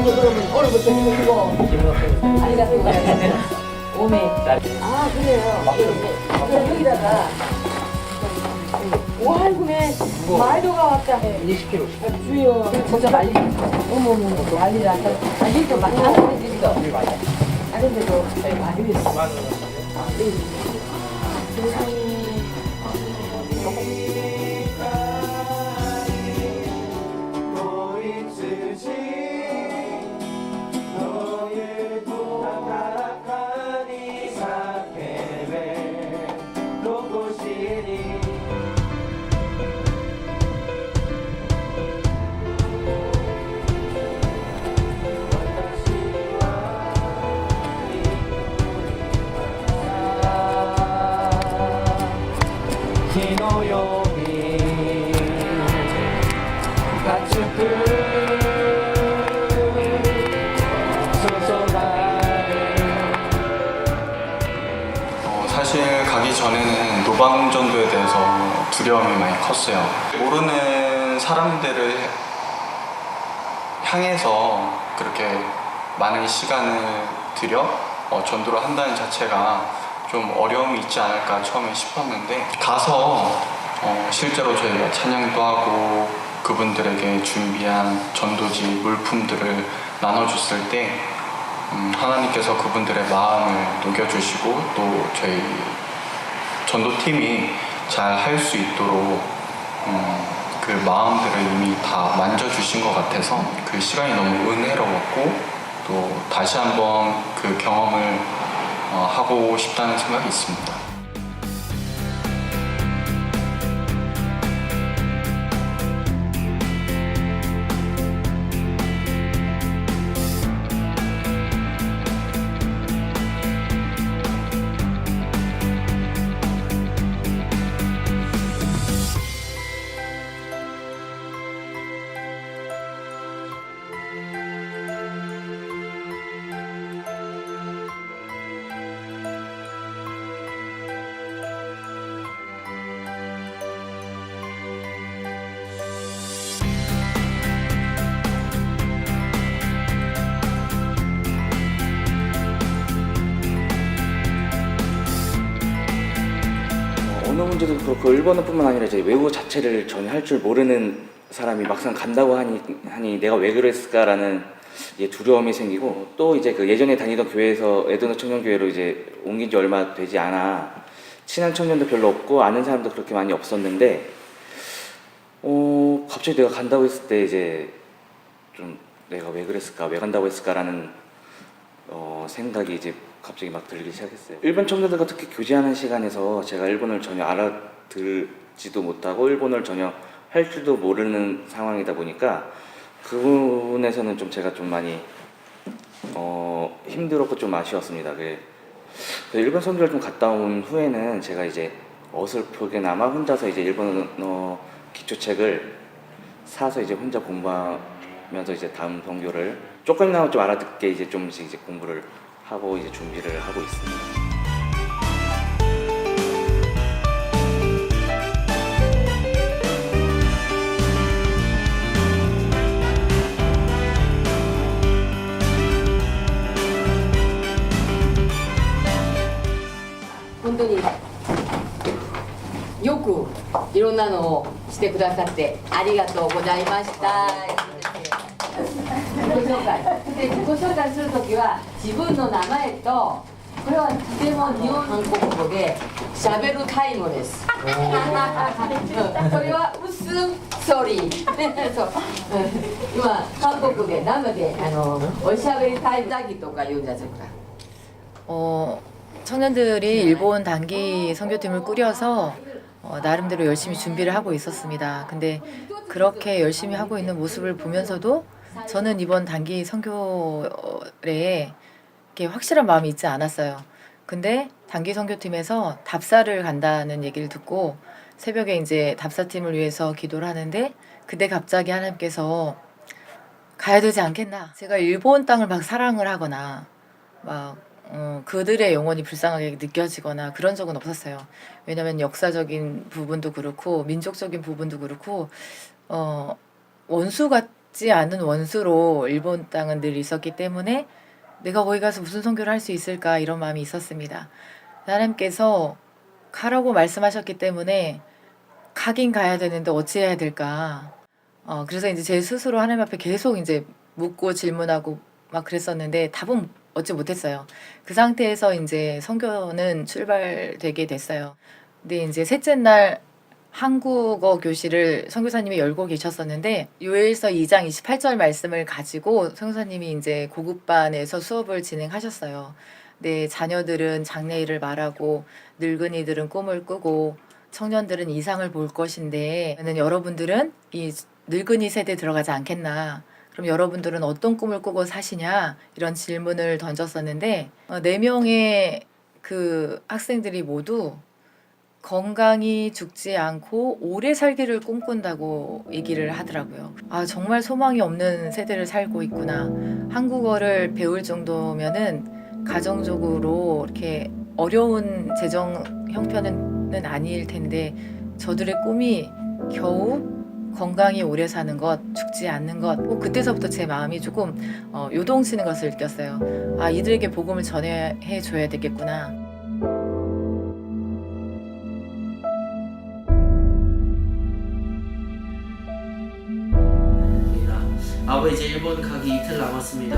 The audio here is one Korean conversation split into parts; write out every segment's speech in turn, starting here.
그러면 오늘부터 이거 아리가또 오메. 아 그래요. 그럼 여기다가 와 이거네 말도가 왔다. 20kg. 주여 진짜 말리. 어머머 말리라. 말리도 많이 하는 데 있어. 다른 데도 많이 있어. 사실 가기 전에는 노방전도에 대해서 두려움이 많이 컸어요. 모르는 사람들을 향해서 그렇게 많은 시간을 들여 전도를 한다는 자체가 좀 어려움이 있지 않을까 처음에 싶었는데, 가서 실제로 저희가 찬양도 하고 그분들에게 준비한 전도지 물품들을 나눠줬을 때 하나님께서 그분들의 마음을 녹여주시고 또 저희 전도팀이 잘 할 수 있도록 그 마음들을 이미 다 만져주신 것 같아서 그 시간이 너무 은혜로웠고, 또 다시 한번 그 경험을 하고 싶다는 생각이 있습니다. 언어 문제도 그렇고 일본어뿐만 아니라 이제 외국어 자체를 전혀 할 줄 모르는 사람이 막상 간다고 하니 내가 왜 그랬을까라는 두려움이 생기고, 또 이제 그 예전에 다니던 교회에서 에드너 청년교회로 이제 옮긴 지 얼마 되지 않아 친한 청년도 별로 없고 아는 사람도 그렇게 많이 없었는데 갑자기 내가 간다고 했을 때 이제 좀 내가 왜 그랬을까, 왜 간다고 했을까라는 생각이 이제 갑자기 막 들기 시작했어요. 일본 청년들과 특히 교제하는 시간에서 제가 일본어를 전혀 알아들지도 못하고 일본어를 전혀 할 줄도 모르는 상황이다 보니까 그 부분에서는 좀 제가 좀 많이 힘들었고 좀 아쉬웠습니다. 그래서 일본 선교를 좀 갔다 온 후에는 제가 이제 어설프게나마 혼자서 이제 일본어 기초책을 사서 이제 혼자 공부하면서 이제 다음 선교를 조금이나마 좀 알아듣게 이제 좀씩 이제 공부를 하고 이제 준비를 하고 있습니다. 본当によくいろんなのをしてくださってありがとうございました。自己紹介で自己紹介するときは自分の名前と、これはとても日本韓国語でしゃべるタイムです。それはウスソリーそう今韓国で生でおしゃべりタイムだぎとか言うんじゃないですか。 청년들이 일본 단기 선교팀을 꾸려서 나름대로 열심히 준비를 하고 있었습니다. 근데 그렇게 열심히 하고 있는 모습을 보면서도 저는 이번 단기 선교에 이렇게 확실한 마음이 있지 않았어요. 근데 단기 선교팀에서 답사를 간다는 얘기를 듣고 새벽에 이제 답사팀을 위해서 기도를 하는데, 그때 갑자기 하나님께서 가야 되지 않겠나. 제가 일본 땅을 막 사랑을 하거나 막 그들의 영혼이 불쌍하게 느껴지거나 그런 적은 없었어요. 왜냐하면 역사적인 부분도 그렇고 민족적인 부분도 그렇고 원수 같지 않은 원수로 일본 땅은 늘 있었기 때문에 내가 거기 가서 무슨 선교를 할 수 있을까 이런 마음이 있었습니다. 하나님께서 가라고 말씀하셨기 때문에 가긴 가야 되는데 어찌해야 될까. 그래서 이제 제 스스로 하나님 앞에 계속 이제 묻고 질문하고 막 그랬었는데 답은 얻지 못했어요. 그 상태에서 이제 선교는 출발되게 됐어요. 근데 이제 셋째 날 한국어 교실을 선교사님이 열고 계셨었는데 요엘서 2장 28절 말씀을 가지고 선교사님이 이제 고급반에서 수업을 진행하셨어요. 근데 자녀들은 장래일을 말하고 늙은이들은 꿈을 꾸고 청년들은 이상을 볼 것인데 여러분들은 이 늙은이 세대에 들어가지 않겠나. 그럼 여러분들은 어떤 꿈을 꾸고 사시냐 이런 질문을 던졌었는데 4명의 그 학생들이 모두 건강히 죽지 않고 오래 살기를 꿈꾼다고 얘기를 하더라고요. 아 정말 소망이 없는 세대를 살고 있구나. 한국어를 배울 정도면은 가정적으로 이렇게 어려운 재정 형편은 아닐 텐데 저들의 꿈이 겨우 건강히 오래 사는 것, 죽지 않는 것. 그때서부터 제 마음이 조금 요동치는 것을 느꼈어요. 아 이들에게 복음을 전해 줘야 되겠구나. 아버지 이제 일본 가기 이틀 남았습니다.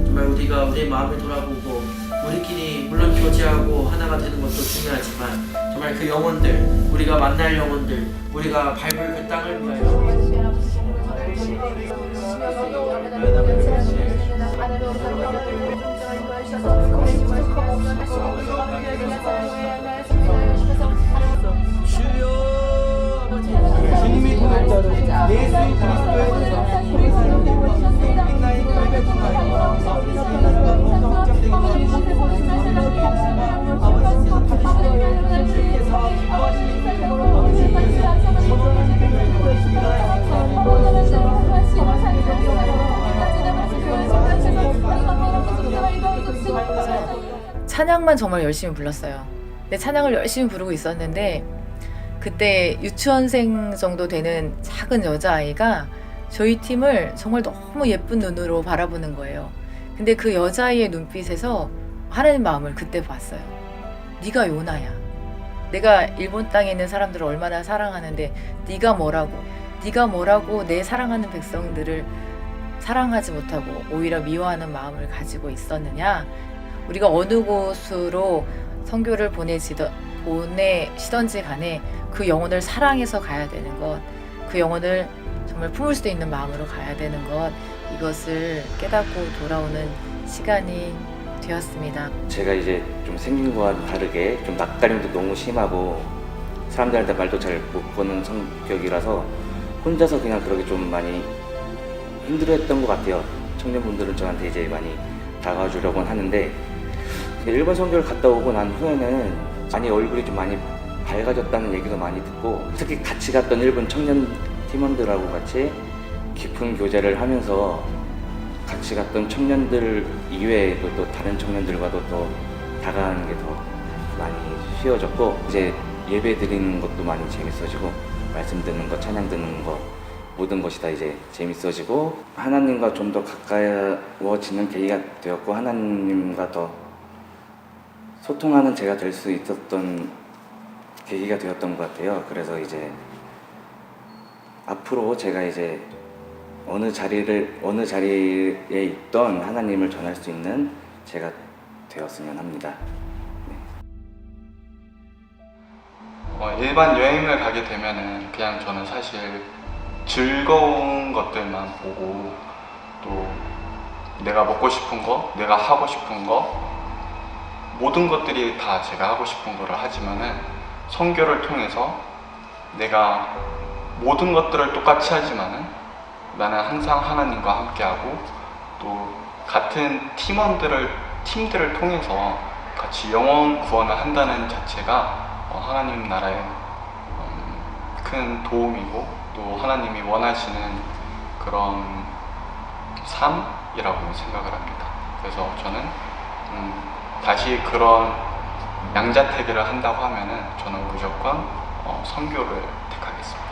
정말 우리가 우리의 마음을 돌아보고 우리끼리 물론 교제하고 하나가 되는 것도 중요하지만 정말 그 영혼들, 우리가 만날 영혼들, 우리가 밟을 그 땅을 위하여 주님이 통할 자를 예수 그리스도의 찬양만 정말 열심히 불렀어요. 근데 찬양을 열심히 부르고 있었는데 그때 유치원생 정도 되는 작은 여자아이가 저희 팀을 정말 너무 예쁜 눈으로 바라보는 거예요. 근데 그 여자아이의 눈빛에서 하나님 마음을 그때 봤어요. 네가 요나야. 내가 일본 땅에 있는 사람들을 얼마나 사랑하는데 네가 뭐라고 내 사랑하는 백성들을 사랑하지 못하고 오히려 미워하는 마음을 가지고 있었느냐. 우리가 어느 곳으로 선교를 보내시던지 간에 그 영혼을 사랑해서 가야 되는 것, 그 영혼을 정말 품을 수 있는 마음으로 가야 되는 것, 이것을 깨닫고 돌아오는 시간이 되었습니다. 제가 이제 좀 생긴 거와 다르게 좀 낯가림도 너무 심하고 사람들한테 말도 잘 못 거는 성격이라서 혼자서 그냥 그러게 좀 많이 힘들어했던 것 같아요. 청년분들은 저한테 이제 많이 다가와주려고는 하는데 일본 선교를 갔다 오고 난 후에는 많이 얼굴이 좀 많이 밝아졌다는 얘기도 많이 듣고 특히 같이 갔던 일본 청년 팀원들하고 같이 깊은 교제를 하면서 같이 갔던 청년들 이외에도 또 다른 청년들과도 또 다가가는 게 더 많이 쉬워졌고 이제 예배 드리는 것도 많이 재밌어지고 말씀 듣는 것, 찬양 듣는 것 모든 것이 다 이제 재밌어지고 하나님과 좀 더 가까워지는 계기가 되었고 하나님과 더 소통하는 제가 될 수 있었던 계기가 되었던 것 같아요. 그래서 이제 앞으로 제가 이제 어느 자리에 있던 하나님을 전할 수 있는 제가 되었으면 합니다. 일반 여행을 가게 되면은 그냥 저는 사실 즐거운 것들만 보고 또 내가 먹고 싶은 거, 내가 하고 싶은 거 모든 것들이 다 제가 하고 싶은 거를 하지만은 선교를 통해서 내가 모든 것들을 똑같이 하지만은 나는 항상 하나님과 함께하고 또 같은 팀들을 통해서 같이 영혼 구원을 한다는 자체가 하나님 나라의 큰 도움이고 또 하나님이 원하시는 그런 삶이라고 생각을 합니다. 그래서 저는 다시 그런 양자택일을 한다고 하면은 저는 무조건 선교를 택하겠습니다.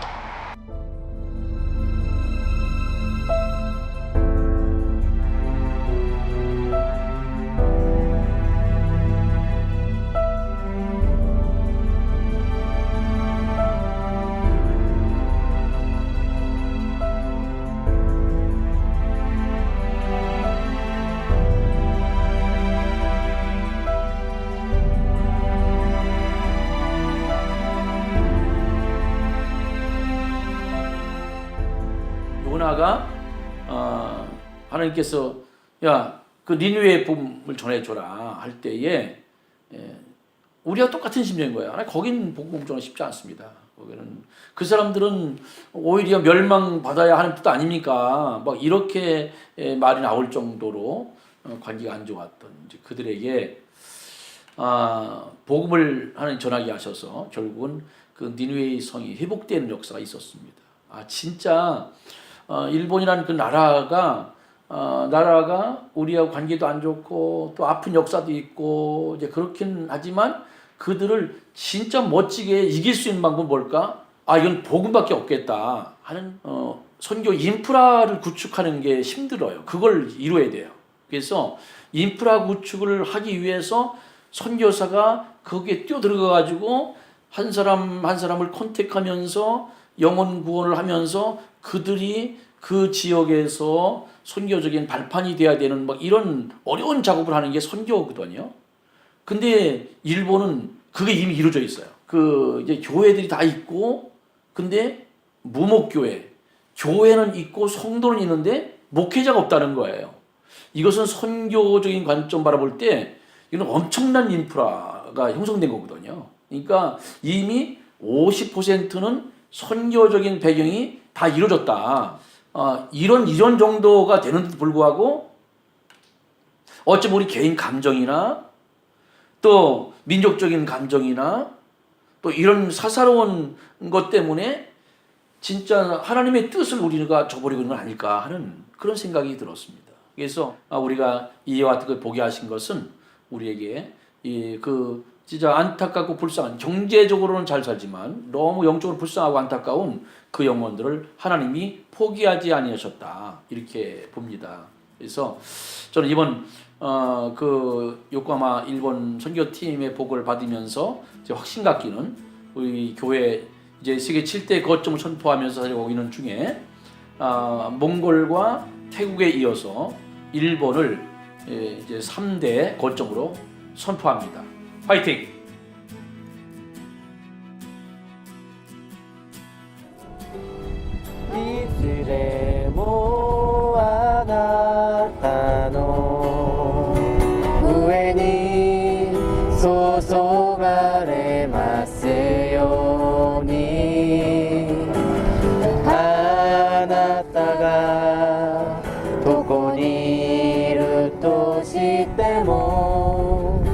요나가 하나님께서 야 그 니느웨의 복음을 전해줘라 할 때에 우리가 똑같은 심정인 거야. 거긴 복음 전하 쉽지 않습니다. 거기는 그 사람들은 오히려 멸망받아야 하는 뜻 아닙니까? 막 이렇게 말이 나올 정도로 관계가 안 좋았던 이제 그들에게 복음을 하나님 전하게 하셔서 결국은 그 니느웨의 성이 회복되는 역사가 있었습니다. 진짜 일본이라는 그 나라가 우리하고 관계도 안 좋고 또 아픈 역사도 있고 이제 그렇긴 하지만 그들을 진짜 멋지게 이길 수 있는 방법은 뭘까? 이건 복음밖에 없겠다 하는 선교 인프라를 구축하는 게 힘들어요. 그걸 이루어야 돼요. 그래서 인프라 구축을 하기 위해서 선교사가 거기에 뛰어들어가 가지고 한 사람 한 사람을 컨택하면서 영혼 구원을 하면서 그들이 그 지역에서 선교적인 발판이 돼야 되는 막 이런 어려운 작업을 하는 게 선교거든요. 근데 일본은 그게 이미 이루어져 있어요. 그 이제 교회들이 다 있고, 근데 무목교회, 교회는 있고 성도는 있는데 목회자가 없다는 거예요. 이것은 선교적인 관점 바라볼 때 이건 엄청난 인프라가 형성된 거거든요. 그러니까 이미 50%는 선교적인 배경이 다 이루어졌다. 이런 정도가 되는데도 불구하고 어쩌면 우리 개인 감정이나 또 민족적인 감정이나 또 이런 사사로운 것 때문에 진짜 하나님의 뜻을 우리가 저버리고 있는 건 아닐까 하는 그런 생각이 들었습니다. 그래서 우리가 이와 같은 보게 하신 것은 우리에게 진짜 안타깝고 불쌍한, 경제적으로는 잘 살지만 너무 영적으로 불쌍하고 안타까운 그 영혼들을 하나님이 포기하지 아니하셨다 이렇게 봅니다. 그래서 저는 이번 그 요코하마 일본 선교팀의 복을 받으면서 확신 갖기는 우리 교회 이제 세계 7대 거점을 선포하면서 살고 있는 중에 몽골과 태국에 이어서 일본을 이제 3대 거점으로 선포합니다. 파이팅! いつでもあなたの上に注がれますようにあなたがどこにいるとしても